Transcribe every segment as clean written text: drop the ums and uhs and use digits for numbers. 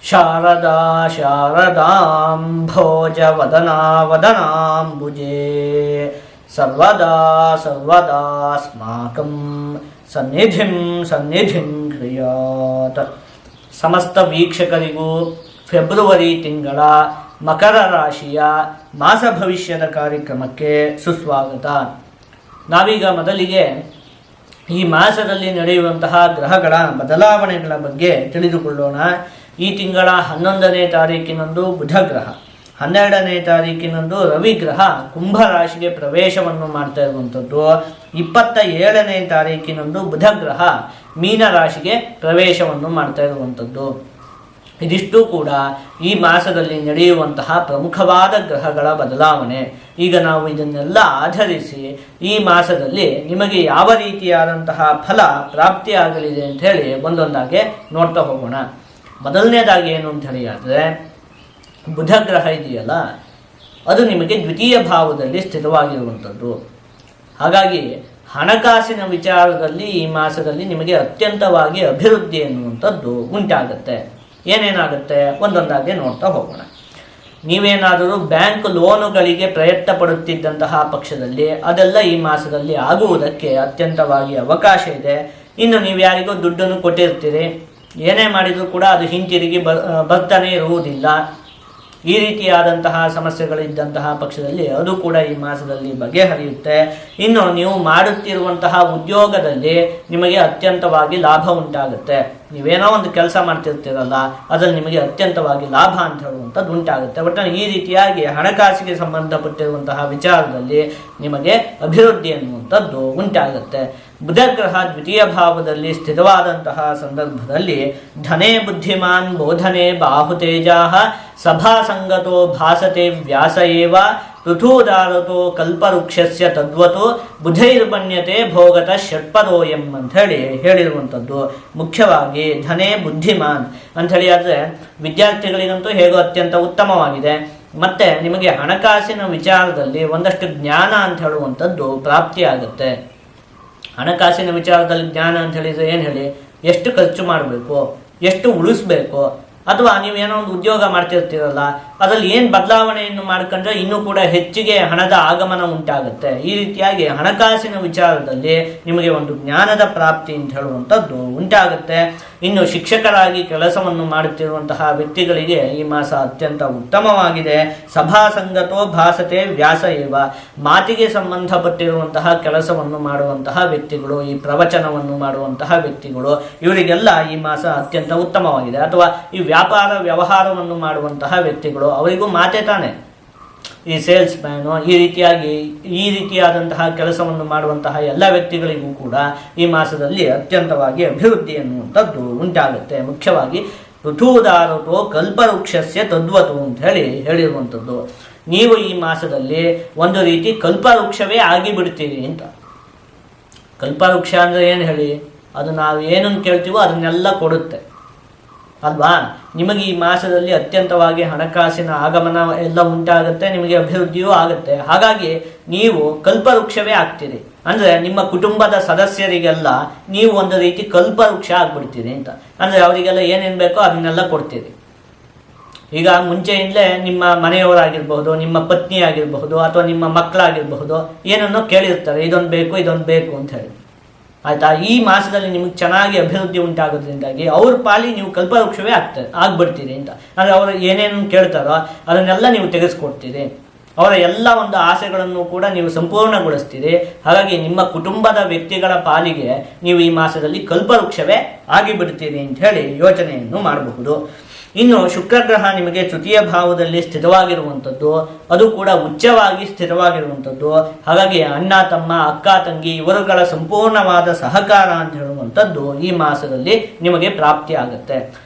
ಶಾರದಾ ಶಾರದಾಂ ಭೋಜವದನಾ ವದನಾಂಬುಜೇ ಸರ್ವದಾ ಸರ್ವದಾಸ್ಮಾಕಂ ಸನ್ನಿಧಿಂ ಸನ್ನಿಧಿಂ ಕ್ರಿಯಾತ್. ಸಮಸ್ತ ವೀಕ್ಷಕರಿಗೂ ಫೆಬ್ರವರಿ ತಿಂಗಳ ಮಕರ ರಾಶಿಯ ಮಾಸ ಭವಿಷ್ಯದ ಕಾರ್ಯಕ್ರಮಕ್ಕೆ ಸುಸ್ವಾಗತ. ನಾವೀಗ ಮೊದಲಿಗೆ ಈ ಮಾಸದಲ್ಲಿ ನಡೆಯುವಂತಹ ಗ್ರಹಗಳ ಬದಲಾವಣೆಗಳ ಬಗ್ಗೆ ತಿಳಿದುಕೊಳ್ಳೋಣ. ಈ ತಿಂಗಳ 11ನೇ ತಾರೀಕಿನಂದು ಬುಧ ಗ್ರಹ, 12ನೇ ತಾರೀಕಿನಂದು ರವಿ ಗ್ರಹ ಕುಂಭ ರಾಶಿಗೆ ಪ್ರವೇಶವನ್ನು ಮಾಡ್ತಾ ಇರುವಂಥದ್ದು, 27ನೇ ತಾರೀಕಿನಂದು ಬುಧ ಗ್ರಹ ಮೀನ ರಾಶಿಗೆ ಪ್ರವೇಶವನ್ನು ಮಾಡ್ತಾ ಇರುವಂಥದ್ದು. ಇದಿಷ್ಟು ಕೂಡ ಈ ಮಾಸದಲ್ಲಿ ನಡೆಯುವಂತಹ ಪ್ರಮುಖವಾದ ಗ್ರಹಗಳ ಬದಲಾವಣೆ. ಈಗ ನಾವು ಇದನ್ನೆಲ್ಲ ಆಧರಿಸಿ ಈ ಮಾಸದಲ್ಲಿ ನಿಮಗೆ ಯಾವ ರೀತಿಯಾದಂತಹ ಫಲ ಪ್ರಾಪ್ತಿಯಾಗಲಿದೆ ಅಂತ ಹೇಳಿ ಒಂದೊಂದಾಗೆ ನೋಡ್ತಾ ಹೋಗೋಣ. ಮೊದಲನೇದಾಗಿ ಏನು ಅಂತ ಹೇಳಿ ಆದರೆ, ಬುಧ ಗ್ರಹ ಇದೆಯಲ್ಲ, ಅದು ನಿಮಗೆ ದ್ವಿತೀಯ ಭಾವದಲ್ಲಿ ಸ್ಥಿತವಾಗಿರುವಂಥದ್ದು. ಹಾಗಾಗಿ ಹಣಕಾಸಿನ ವಿಚಾರದಲ್ಲಿ ಈ ಮಾಸದಲ್ಲಿ ನಿಮಗೆ ಅತ್ಯಂತವಾಗಿ ಅಭಿವೃದ್ಧಿ ಎನ್ನುವಂಥದ್ದು ಉಂಟಾಗುತ್ತೆ. ಏನೇನಾಗುತ್ತೆ ಒಂದೊಂದಾಗಿ ನೋಡ್ತಾ ಹೋಗೋಣ. ನೀವೇನಾದರೂ ಬ್ಯಾಂಕ್ ಲೋನುಗಳಿಗೆ ಪ್ರಯತ್ನ ಪಡುತ್ತಿದ್ದಂತಹ ಪಕ್ಷದಲ್ಲಿ ಅದೆಲ್ಲ ಈ ಮಾಸದಲ್ಲಿ ಆಗುವುದಕ್ಕೆ ಅತ್ಯಂತವಾಗಿ ಅವಕಾಶ ಇದೆ. ಇನ್ನು ನೀವು ಯಾರಿಗೂ ದುಡ್ಡನ್ನು ಕೊಟ್ಟಿರ್ತೀರಿ, ಏನೇ ಮಾಡಿದರೂ ಕೂಡ ಅದು ಹಿಂತಿರುಗಿ ಬರ್ತಾನೆ ಇರುವುದಿಲ್ಲ. ಈ ರೀತಿಯಾದಂತಹ ಸಮಸ್ಯೆಗಳಿದ್ದಂತಹ ಪಕ್ಷದಲ್ಲಿ ಅದು ಕೂಡ ಈ ಮಾಸದಲ್ಲಿ ಬಗೆಹರಿಯುತ್ತೆ. ಇನ್ನು ನೀವು ಮಾಡುತ್ತಿರುವಂತಹ ಉದ್ಯೋಗದಲ್ಲಿ ನಿಮಗೆ ಅತ್ಯಂತವಾಗಿ ಲಾಭ ಉಂಟಾಗುತ್ತೆ. ನೀವೇನೋ ಒಂದು ಕೆಲಸ ಮಾಡ್ತಿರ್ತೀರಲ್ಲ, ಅದ್ರಲ್ಲಿ ನಿಮಗೆ ಅತ್ಯಂತವಾಗಿ ಲಾಭ ಅಂತ ಹೇಳುವಂಥದ್ದು ಉಂಟಾಗುತ್ತೆ. ಒಟ್ಟು ಈ ರೀತಿಯಾಗಿ ಹಣಕಾಸಿಗೆ ಸಂಬಂಧಪಟ್ಟಿರುವಂತಹ ವಿಚಾರದಲ್ಲಿ ನಿಮಗೆ ಅಭಿವೃದ್ಧಿ ಅನ್ನುವಂಥದ್ದು ಉಂಟಾಗುತ್ತೆ. ಬುಧ ಗ್ರಹ ದ್ವಿತೀಯ ಭಾವದಲ್ಲಿ ಸ್ಥಿತವಾದಂತಹ ಸಂದರ್ಭದಲ್ಲಿ ಧನೇ ಬುದ್ಧಿಮಾನ್ ಬೋಧನೆ ಬಾಹುತೇಜಾ ಸಭಾ ಸಂಗತೋ ಭಾಸತೆ ವ್ಯಾಸ ಏವ ಋತೂದಾರತೋ ಕಲ್ಪವೃಕ್ಷಸ್ಯ ತದ್ವತು ಬುಧೈರ್ಬಣ್ಯತೆ ಭೋಗತ ಷಟ್ಪದೋಯಂ ಅಂತ ಹೇಳಿರುವಂಥದ್ದು. ಮುಖ್ಯವಾಗಿ ಧನೇ ಬುದ್ಧಿಮಾನ್ ಅಂಥೇಳಿ ಆದರೆ ವಿದ್ಯಾರ್ಥಿಗಳಿಗಂತೂ ಹೇಗೋ ಅತ್ಯಂತ ಉತ್ತಮವಾಗಿದೆ. ಮತ್ತು ನಿಮಗೆ ಹಣಕಾಸಿನ ವಿಚಾರದಲ್ಲಿ ಒಂದಷ್ಟು ಜ್ಞಾನ ಅಂತ ಹೇಳುವಂಥದ್ದು ಪ್ರಾಪ್ತಿಯಾಗುತ್ತೆ. ಹಣಕಾಸಿನ ವಿಚಾರದಲ್ಲಿ ಜ್ಞಾನ ಅಂತ ಹೇಳಿದರೆ ಏನು ಹೇಳಿ, ಎಷ್ಟು ಖರ್ಚು ಮಾಡಬೇಕು, ಎಷ್ಟು ಉಳಿಸ್ಬೇಕು, ಅಥವಾ ನೀವೇನೋ ಒಂದು ಉದ್ಯೋಗ ಮಾಡ್ತಿರ್ತೀರಲ್ಲ ಅದರಲ್ಲಿ ಏನು ಬದಲಾವಣೆಯನ್ನು ಮಾಡ್ಕೊಂಡ್ರೆ ಇನ್ನೂ ಕೂಡ ಹೆಚ್ಚಿಗೆ ಹಣದ ಆಗಮನ ಉಂಟಾಗುತ್ತೆ. ಈ ರೀತಿಯಾಗಿ ಹಣಕಾಸಿನ ವಿಚಾರದಲ್ಲಿ ನಿಮಗೆ ಒಂದು ಜ್ಞಾನದ ಪ್ರಾಪ್ತಿ ಅಂತ ಹೇಳುವಂಥದ್ದು ಉಂಟಾಗುತ್ತೆ. ಇನ್ನು ಶಿಕ್ಷಕರಾಗಿ ಕೆಲಸವನ್ನು ಮಾಡುತ್ತಿರುವಂತಹ ವ್ಯಕ್ತಿಗಳಿಗೆ ಈ ಮಾಸ ಅತ್ಯಂತ ಉತ್ತಮವಾಗಿದೆ. ಸಭಾ ಸಂಗತೋ ಭಾಸತೆ ವ್ಯಾಸ ಏವ, ಮಾತಿಗೆ ಸಂಬಂಧಪಟ್ಟಿರುವಂತಹ ಕೆಲಸವನ್ನು ಮಾಡುವಂತಹ ವ್ಯಕ್ತಿಗಳು, ಈ ಪ್ರವಚನವನ್ನು ಮಾಡುವಂತಹ ವ್ಯಕ್ತಿಗಳು, ಇವರಿಗೆಲ್ಲ ಈ ಮಾಸ ಅತ್ಯಂತ ಉತ್ತಮವಾಗಿದೆ. ಅಥವಾ ಈ ವ್ಯಾಪಾರ ವ್ಯವಹಾರವನ್ನು ಮಾಡುವಂತಹ ವ್ಯಕ್ತಿಗಳು, ಅವರಿಗೂ ಮಾತೇ ತಾನೆ. ಈ ಸೇಲ್ಸ್ ಮ್ಯಾನು, ಈ ರೀತಿಯಾದಂತಹ ಕೆಲಸವನ್ನು ಮಾಡುವಂತಹ ಎಲ್ಲ ವ್ಯಕ್ತಿಗಳಿಗೂ ಕೂಡ ಈ ಮಾಸದಲ್ಲಿ ಅತ್ಯಂತವಾಗಿ ಅಭಿವೃದ್ಧಿ ಎನ್ನುವಂಥದ್ದು ಉಂಟಾಗುತ್ತೆ. ಮುಖ್ಯವಾಗಿ ಋತೂದಾರತೋ ಕಲ್ಪವೃಕ್ಷಸ್ಯ ತದ್ವತು ಅಂತ ಹೇಳಿರುವಂಥದ್ದು. ನೀವು ಈ ಮಾಸದಲ್ಲಿ ಒಂದು ರೀತಿ ಕಲ್ಪವೃಕ್ಷವೇ ಆಗಿಬಿಡ್ತೀರಿ ಅಂತ. ಕಲ್ಪವೃಕ್ಷ ಅಂದರೆ ಏನು ಹೇಳಿ, ಅದು ನಾವು ಏನನ್ನು ಕೇಳ್ತೀವೋ ಅದನ್ನೆಲ್ಲ ಕೊಡುತ್ತೆ ಅಲ್ವಾ. ನಿಮಗೆ ಈ ಮಾಸದಲ್ಲಿ ಅತ್ಯಂತವಾಗಿ ಹಣಕಾಸಿನ ಆಗಮನ ಎಲ್ಲ ಉಂಟಾಗುತ್ತೆ, ನಿಮಗೆ ಅಭಿವೃದ್ಧಿಯೂ ಆಗುತ್ತೆ. ಹಾಗಾಗಿ ನೀವು ಕಲ್ಪವೃಕ್ಷವೇ ಆಗ್ತೀರಿ. ಅಂದರೆ ನಿಮ್ಮ ಕುಟುಂಬದ ಸದಸ್ಯರಿಗೆಲ್ಲ ನೀವು ಒಂದು ರೀತಿ ಕಲ್ಪವೃಕ್ಷ ಆಗ್ಬಿಡ್ತೀರಿ ಅಂತ. ಅಂದರೆ ಅವರಿಗೆಲ್ಲ ಏನೇನು ಬೇಕೋ ಅದನ್ನೆಲ್ಲ ಕೊಡ್ತೀರಿ. ಈಗ ಮುಂಚೆಯಿಂದಲೇ ನಿಮ್ಮ ಮನೆಯವರಾಗಿರ್ಬಹುದು, ನಿಮ್ಮ ಪತ್ನಿ ಆಗಿರಬಹುದು, ಅಥವಾ ನಿಮ್ಮ ಮಕ್ಕಳಾಗಿರಬಹುದು, ಏನನ್ನೋ ಕೇಳಿರ್ತಾರೆ, ಇದೊಂದು ಬೇಕು ಅಂತ ಹೇಳಿ. ಆಯ್ತಾ. ಈ ಮಾಸದಲ್ಲಿ ನಿಮಗೆ ಚೆನ್ನಾಗಿ ಅಭಿವೃದ್ಧಿ ಉಂಟಾಗೋದ್ರಿಂದಾಗಿ ಅವ್ರ ಪಾಲಿ ನೀವು ಕಲ್ಪವೃಕ್ಷವೇ ಆಗ್ಬಿಡ್ತೀರಿ ಅಂತ. ಅಂದರೆ ಅವರು ಏನೇನು ಕೇಳ್ತಾರೋ ಅದನ್ನೆಲ್ಲ ನೀವು ತೆಗೆಸ್ಕೊಡ್ತೀರಿ. ಅವರ ಎಲ್ಲ ಒಂದು ಆಸೆಗಳನ್ನು ಕೂಡ ನೀವು ಸಂಪೂರ್ಣಗೊಳಿಸ್ತೀರಿ. ಹಾಗಾಗಿ ನಿಮ್ಮ ಕುಟುಂಬದ ವ್ಯಕ್ತಿಗಳ ಪಾಲಿಗೆ ನೀವು ಈ ಮಾಸದಲ್ಲಿ ಕಲ್ಪವೃಕ್ಷವೇ ಆಗಿಬಿಡ್ತೀರಿ ಅಂತ ಹೇಳಿ ಯೋಚನೆಯನ್ನು ಮಾಡಬಹುದು. ಇನ್ನು ಶುಕ್ರಗ್ರಹ ನಿಮಗೆ ತೃತೀಯ ಭಾವದಲ್ಲಿ ಸ್ಥಿತವಾಗಿರುವಂಥದ್ದು, ಅದು ಕೂಡ ಉಚ್ಚವಾಗಿ ಸ್ಥಿತವಾಗಿರುವಂಥದ್ದು. ಹಾಗಾಗಿ ಅಣ್ಣ ತಮ್ಮ, ಅಕ್ಕ ತಂಗಿ ಇವರುಗಳ ಸಂಪೂರ್ಣವಾದ ಸಹಕಾರ ಅಂತ ಹೇಳುವಂಥದ್ದು ಈ ಮಾಸದಲ್ಲಿ ನಿಮಗೆ ಪ್ರಾಪ್ತಿ ಆಗುತ್ತೆ.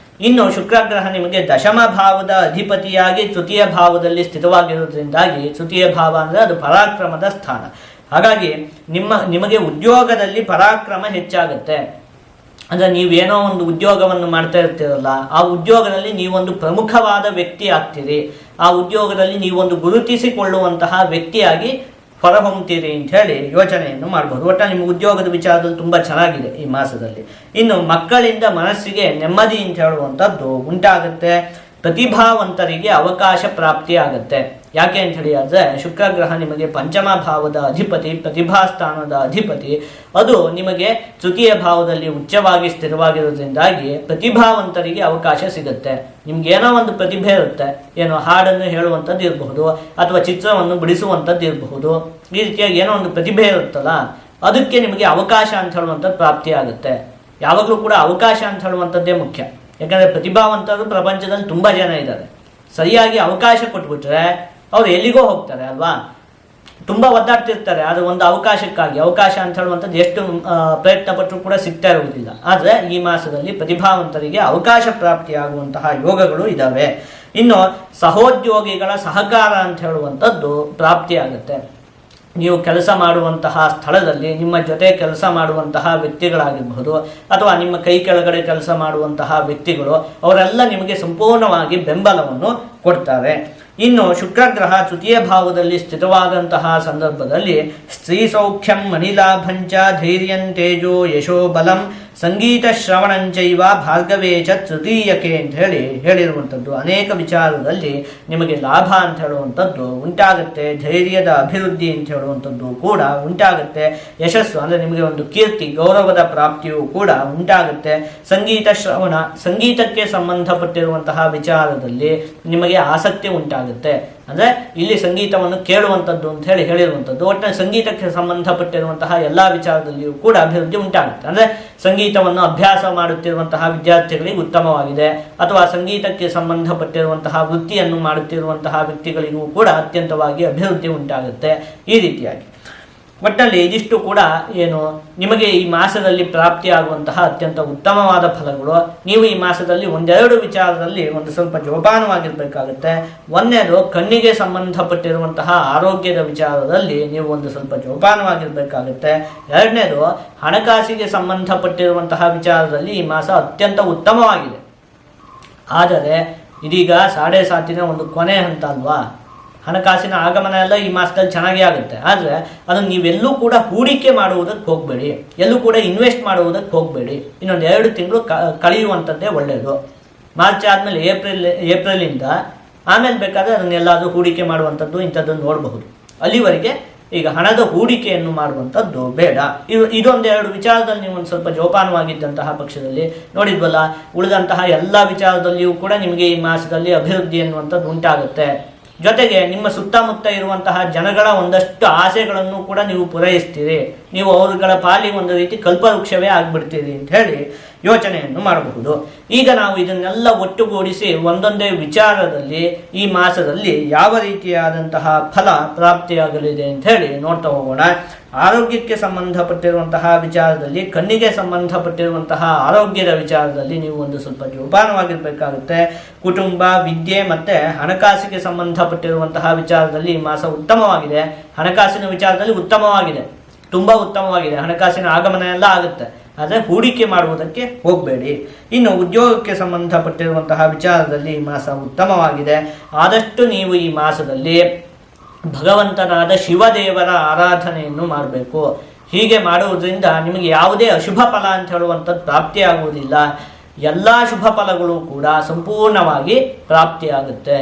ಇನ್ನು ಶುಕ್ರಗ್ರಹ ನಿಮಗೆ ದಶಮ ಭಾವದ ಅಧಿಪತಿಯಾಗಿ ತೃತೀಯ ಭಾವದಲ್ಲಿ ಸ್ಥಿತವಾಗಿರುವುದರಿಂದಾಗಿ, ತೃತೀಯ ಭಾವ ಅಂದರೆ ಅದು ಪರಾಕ್ರಮದ ಸ್ಥಾನ. ಹಾಗಾಗಿ ನಿಮಗೆ ಉದ್ಯೋಗದಲ್ಲಿ ಪರಾಕ್ರಮ ಹೆಚ್ಚಾಗುತ್ತೆ. ಅಂದರೆ ನೀವೇನೋ ಒಂದು ಉದ್ಯೋಗವನ್ನು ಮಾಡ್ತಾ ಇರ್ತೀರಲ್ಲ, ಆ ಉದ್ಯೋಗದಲ್ಲಿ ನೀವೊಂದು ಪ್ರಮುಖವಾದ ವ್ಯಕ್ತಿ ಆಗ್ತೀರಿ. ಆ ಉದ್ಯೋಗದಲ್ಲಿ ನೀವೊಂದು ಗುರುತಿಸಿಕೊಳ್ಳುವಂತಹ ವ್ಯಕ್ತಿಯಾಗಿ ಹೊರಹೊಮ್ತೀರಿ ಅಂತ ಹೇಳಿ ಯೋಚನೆಯನ್ನು ಮಾಡ್ಬೋದು. ಒಟ್ಟ ನಿಮ್ಮ ಉದ್ಯೋಗದ ವಿಚಾರದಲ್ಲಿ ತುಂಬ ಚೆನ್ನಾಗಿದೆ ಈ ಮಾಸದಲ್ಲಿ. ಇನ್ನು ಮಕ್ಕಳಿಂದ ಮನಸ್ಸಿಗೆ ನೆಮ್ಮದಿ ಅಂತ ಹೇಳುವಂಥದ್ದು ಉಂಟಾಗುತ್ತೆ. ಪ್ರತಿಭಾವಂತರಿಗೆ ಅವಕಾಶ ಪ್ರಾಪ್ತಿ ಆಗುತ್ತೆ. ಯಾಕೆ ಅಂತ ಹೇಳಿ ಆದರೆ ಶುಕ್ರ ಗ್ರಹ ನಿಮಗೆ ಪಂಚಮ ಭಾವದ ಅಧಿಪತಿ, ಪ್ರತಿಭಾ ಸ್ಥಾನದ ಅಧಿಪತಿ. ಅದು ನಿಮಗೆ ತೃತೀಯ ಭಾವದಲ್ಲಿ ಉಚ್ಚವಾಗಿ ಸ್ಥಿರವಾಗಿರೋದ್ರಿಂದಾಗಿ ಪ್ರತಿಭಾವಂತರಿಗೆ ಅವಕಾಶ ಸಿಗುತ್ತೆ. ನಿಮ್ಗೆ ಏನೋ ಒಂದು ಪ್ರತಿಭೆ ಇರುತ್ತೆ, ಏನೋ ಹಾಡನ್ನು ಹೇಳುವಂಥದ್ದು ಇರಬಹುದು, ಅಥವಾ ಚಿತ್ರವನ್ನು ಬಿಡಿಸುವಂಥದ್ದು ಇರಬಹುದು. ಈ ರೀತಿಯಾಗಿ ಏನೋ ಒಂದು ಪ್ರತಿಭೆ ಇರುತ್ತಲ್ಲ, ಅದಕ್ಕೆ ನಿಮಗೆ ಅವಕಾಶ ಅಂತ ಹೇಳುವಂಥದ್ದು ಪ್ರಾಪ್ತಿ ಆಗುತ್ತೆ. ಯಾವಾಗಲೂ ಕೂಡ ಅವಕಾಶ ಅಂತ ಹೇಳುವಂಥದ್ದೇ ಮುಖ್ಯ. ಯಾಕಂದರೆ ಪ್ರತಿಭಾವಂತರು ಪ್ರಪಂಚದಲ್ಲಿ ತುಂಬ ಜನ ಇದ್ದಾರೆ. ಸರಿಯಾಗಿ ಅವಕಾಶ ಕೊಟ್ಬಿಟ್ರೆ ಅವ್ರು ಎಲ್ಲಿಗೋ ಹೋಗ್ತಾರೆ ಅಲ್ವಾ. ತುಂಬ ಒದ್ದಾಡ್ತಿರ್ತಾರೆ, ಆದರೆ ಒಂದು ಅವಕಾಶಕ್ಕಾಗಿ. ಅವಕಾಶ ಅಂತ ಹೇಳುವಂಥದ್ದು ಎಷ್ಟು ಪ್ರಯತ್ನ ಪಟ್ಟರೂ ಕೂಡ ಸಿಗ್ತಾ ಇರುವುದಿಲ್ಲ. ಆದರೆ ಈ ಮಾಸದಲ್ಲಿ ಪ್ರತಿಭಾವಂತರಿಗೆ ಅವಕಾಶ ಪ್ರಾಪ್ತಿಯಾಗುವಂತಹ ಯೋಗಗಳು ಇದ್ದಾವೆ. ಇನ್ನು ಸಹೋದ್ಯೋಗಿಗಳ ಸಹಕಾರ ಅಂತ ಹೇಳುವಂಥದ್ದು ಪ್ರಾಪ್ತಿಯಾಗುತ್ತೆ. ನೀವು ಕೆಲಸ ಮಾಡುವಂತಹ ಸ್ಥಳದಲ್ಲಿ ನಿಮ್ಮ ಜೊತೆ ಕೆಲಸ ಮಾಡುವಂತಹ ವ್ಯಕ್ತಿಗಳಾಗಿರಬಹುದು, ಅಥವಾ ನಿಮ್ಮ ಕೈ ಕೆಳಗಡೆ ಕೆಲಸ ಮಾಡುವಂತಹ ವ್ಯಕ್ತಿಗಳು, ಅವರೆಲ್ಲ ನಿಮಗೆ ಸಂಪೂರ್ಣವಾಗಿ ಬೆಂಬಲವನ್ನು ಕೊಡ್ತಾರೆ. ಇನ್ನು ಶುಕ್ರಗ್ರಹ ತೃತೀಯ ಭಾವದಲ್ಲಿ ಸ್ಥಿತವಾದಂತಹ ಸಂದರ್ಭದಲ್ಲಿ ಸ್ತ್ರೀ ಸೌಖ್ಯಂ ಮಣಿಲಾಭಂಚ ಧೈರ್ಯಂ ತೇಜೋ ಯಶೋ ಬಲಂ ಸಂಗೀತ ಶ್ರವಣಂಚೈವ ಭಾರ್ಗವೇಚ ತೃತೀಯಕೆ ಅಂತ ಹೇಳಿರುವಂಥದ್ದು. ಅನೇಕ ವಿಚಾರದಲ್ಲಿ ನಿಮಗೆ ಲಾಭ ಅಂತ ಹೇಳುವಂಥದ್ದು ಉಂಟಾಗುತ್ತೆ. ಧೈರ್ಯದ ಅಭಿವೃದ್ಧಿ ಅಂತ ಹೇಳುವಂಥದ್ದು ಕೂಡ ಉಂಟಾಗುತ್ತೆ. ಯಶಸ್ಸು ಅಂದರೆ ನಿಮಗೆ ಒಂದು ಕೀರ್ತಿ, ಗೌರವದ ಪ್ರಾಪ್ತಿಯೂ ಕೂಡ ಉಂಟಾಗುತ್ತೆ. ಸಂಗೀತ ಶ್ರವಣ, ಸಂಗೀತಕ್ಕೆ ಸಂಬಂಧಪಟ್ಟಿರುವಂತಹ ವಿಚಾರದಲ್ಲಿ ನಿಮಗೆ ಆಸಕ್ತಿ ಉಂಟಾಗುತ್ತೆ. ಅಂದರೆ ಇಲ್ಲಿ ಸಂಗೀತವನ್ನು ಕೇಳುವಂಥದ್ದು ಅಂತ ಹೇಳಿರುವಂಥದ್ದು. ಒಟ್ಟಿನಲ್ಲಿ ಸಂಗೀತಕ್ಕೆ ಸಂಬಂಧಪಟ್ಟಿರುವಂತಹ ಎಲ್ಲ ವಿಚಾರದಲ್ಲಿಯೂ ಕೂಡ ಅಭಿವೃದ್ಧಿ ಉಂಟಾಗುತ್ತೆ. ಅಂದರೆ ಸಂಗೀತವನ್ನು ಅಭ್ಯಾಸ ಮಾಡುತ್ತಿರುವಂತಹ ವಿದ್ಯಾರ್ಥಿಗಳಿಗೆ ಉತ್ತಮವಾಗಿದೆ, ಅಥವಾ ಸಂಗೀತಕ್ಕೆ ಸಂಬಂಧಪಟ್ಟಿರುವಂತಹ ವೃತ್ತಿಯನ್ನು ಮಾಡುತ್ತಿರುವಂತಹ ವ್ಯಕ್ತಿಗಳಿಗೂ ಕೂಡ ಅತ್ಯಂತವಾಗಿ ಅಭಿವೃದ್ಧಿ ಉಂಟಾಗುತ್ತೆ. ಈ ರೀತಿಯಾಗಿ ಒಟ್ಟಲ್ಲಿ ಇದಿಷ್ಟು ಕೂಡ ಏನು ನಿಮಗೆ ಈ ಮಾಸದಲ್ಲಿ ಪ್ರಾಪ್ತಿಯಾಗುವಂತಹ ಅತ್ಯಂತ ಉತ್ತಮವಾದ ಫಲಗಳು. ನೀವು ಈ ಮಾಸದಲ್ಲಿ ಒಂದೆರಡು ವಿಚಾರದಲ್ಲಿ ಒಂದು ಸ್ವಲ್ಪ ಜೋಪಾನವಾಗಿರಬೇಕಾಗುತ್ತೆ. ಒಂದನೇದು ಕಣ್ಣಿಗೆ ಸಂಬಂಧಪಟ್ಟಿರುವಂತಹ ಆರೋಗ್ಯದ ವಿಚಾರದಲ್ಲಿ ನೀವು ಒಂದು ಸ್ವಲ್ಪ ಜೋಪಾನವಾಗಿರಬೇಕಾಗುತ್ತೆ. ಎರಡನೇದು ಹಣಕಾಸಿಗೆ ಸಂಬಂಧಪಟ್ಟಿರುವಂತಹ ವಿಚಾರದಲ್ಲಿ ಈ ಮಾಸ ಅತ್ಯಂತ ಉತ್ತಮವಾಗಿದೆ. ಆದರೆ ಇದೀಗ 7.5 ಒಂದು ಕೊನೆ ಹಂತ ಅಲ್ವಾ. ಹಣಕಾಸಿನ ಆಗಮನ ಎಲ್ಲ ಈ ಮಾಸದಲ್ಲಿ ಚೆನ್ನಾಗೇ ಆಗುತ್ತೆ. ಆದರೆ ಅದನ್ನು ನೀವೆಲ್ಲೂ ಕೂಡ ಹೂಡಿಕೆ ಮಾಡುವುದಕ್ಕೆ ಹೋಗಬೇಡಿ, ಎಲ್ಲೂ ಕೂಡ ಇನ್ವೆಸ್ಟ್ ಮಾಡುವುದಕ್ಕೆ ಹೋಗಬೇಡಿ. ಇನ್ನೊಂದು 2 ತಿಂಗಳು ಕಳೆಯುವಂಥದ್ದೇ ಒಳ್ಳೆಯದು. ಮಾರ್ಚ್ ಆದಮೇಲೆ ಏಪ್ರಿಲಿಂದ ಆಮೇಲೆ ಬೇಕಾದರೆ ಅದನ್ನೆಲ್ಲಾದರೂ ಹೂಡಿಕೆ ಮಾಡುವಂಥದ್ದು ಇಂಥದ್ದನ್ನು ನೋಡಬಹುದು. ಅಲ್ಲಿವರೆಗೆ ಈಗ ಹಣದ ಹೂಡಿಕೆಯನ್ನು ಮಾಡುವಂಥದ್ದು ಬೇಡ. ಇದೊಂದೆರಡು ವಿಚಾರದಲ್ಲಿ ನೀವು ಒಂದು ಸ್ವಲ್ಪ ಜೋಪಾನವಾಗಿದ್ದಂತಹ ಪಕ್ಷದಲ್ಲಿ ನೋಡಿದ್ವಲ್ಲ, ಉಳಿದಂತಹ ಎಲ್ಲ ವಿಚಾರದಲ್ಲಿಯೂ ಕೂಡ ನಿಮಗೆ ಈ ಮಾಸದಲ್ಲಿ ಅಭಿವೃದ್ಧಿ ಎನ್ನುವಂಥದ್ದು ಉಂಟಾಗುತ್ತೆ. ಜೊತೆಗೆ ನಿಮ್ಮ ಸುತ್ತಮುತ್ತ ಇರುವಂತಹ ಜನಗಳ ಒಂದಷ್ಟು ಆಸೆಗಳನ್ನು ಕೂಡ ನೀವು ಪೂರೈಸ್ತೀರಿ. ನೀವು ಅವರುಗಳ ಪಾಲಿಗೆ ಒಂದು ರೀತಿ ಕಲ್ಪವೃಕ್ಷವೇ ಆಗಿಬಿಡ್ತೀರಿ ಅಂತ ಹೇಳಿ ಯೋಚನೆಯನ್ನು ಮಾಡಬಹುದು. ಈಗ ನಾವು ಇದನ್ನೆಲ್ಲ ಒಟ್ಟುಗೂಡಿಸಿ ಒಂದೊಂದೇ ವಿಚಾರದಲ್ಲಿ ಈ ಮಾಸದಲ್ಲಿ ಯಾವ ರೀತಿಯಾದಂತಹ ಫಲ ಪ್ರಾಪ್ತಿಯಾಗಲಿದೆ ಅಂತ ಹೇಳಿ ನೋಡ್ತಾ ಹೋಗೋಣ. ಆರೋಗ್ಯಕ್ಕೆ ಸಂಬಂಧಪಟ್ಟಿರುವಂತಹ ವಿಚಾರದಲ್ಲಿ, ಕಣ್ಣಿಗೆ ಸಂಬಂಧಪಟ್ಟಿರುವಂತಹ ಆರೋಗ್ಯದ ವಿಚಾರದಲ್ಲಿ ನೀವು ಒಂದು ಸ್ವಲ್ಪ ಜೋಪಾನವಾಗಿರಬೇಕಾಗುತ್ತೆ. ಕುಟುಂಬ, ವಿದ್ಯೆ ಮತ್ತು ಹಣಕಾಸಿಗೆ ಸಂಬಂಧಪಟ್ಟಿರುವಂತಹ ವಿಚಾರದಲ್ಲಿ ಈ ಮಾಸ ಉತ್ತಮವಾಗಿದೆ. ಹಣಕಾಸಿನ ವಿಚಾರದಲ್ಲಿ ಉತ್ತಮವಾಗಿದೆ, ತುಂಬ ಉತ್ತಮವಾಗಿದೆ. ಹಣಕಾಸಿನ ಆಗಮನ ಎಲ್ಲ ಆಗುತ್ತೆ, ಆದರೆ ಹೂಡಿಕೆ ಮಾಡುವುದಕ್ಕೆ ಹೋಗಬೇಡಿ. ಇನ್ನು ಉದ್ಯೋಗಕ್ಕೆ ಸಂಬಂಧಪಟ್ಟಿರುವಂತಹ ವಿಚಾರದಲ್ಲಿ ಈ ಮಾಸ ಉತ್ತಮವಾಗಿದೆ. ಆದಷ್ಟು ನೀವು ಈ ಮಾಸದಲ್ಲಿ ಭಗವಂತನಾದ ಶಿವದೇವರ ಆರಾಧನೆಯನ್ನು ಮಾಡಬೇಕು. ಹೀಗೆ ಮಾಡುವುದರಿಂದ ನಿಮಗೆ ಯಾವುದೇ ಅಶುಭ ಫಲ ಅಂತ ಹೇಳುವಂಥದ್ದು ಪ್ರಾಪ್ತಿಯಾಗುವುದಿಲ್ಲ. ಎಲ್ಲ ಶುಭ ಫಲಗಳು ಕೂಡ ಸಂಪೂರ್ಣವಾಗಿ ಪ್ರಾಪ್ತಿಯಾಗುತ್ತೆ.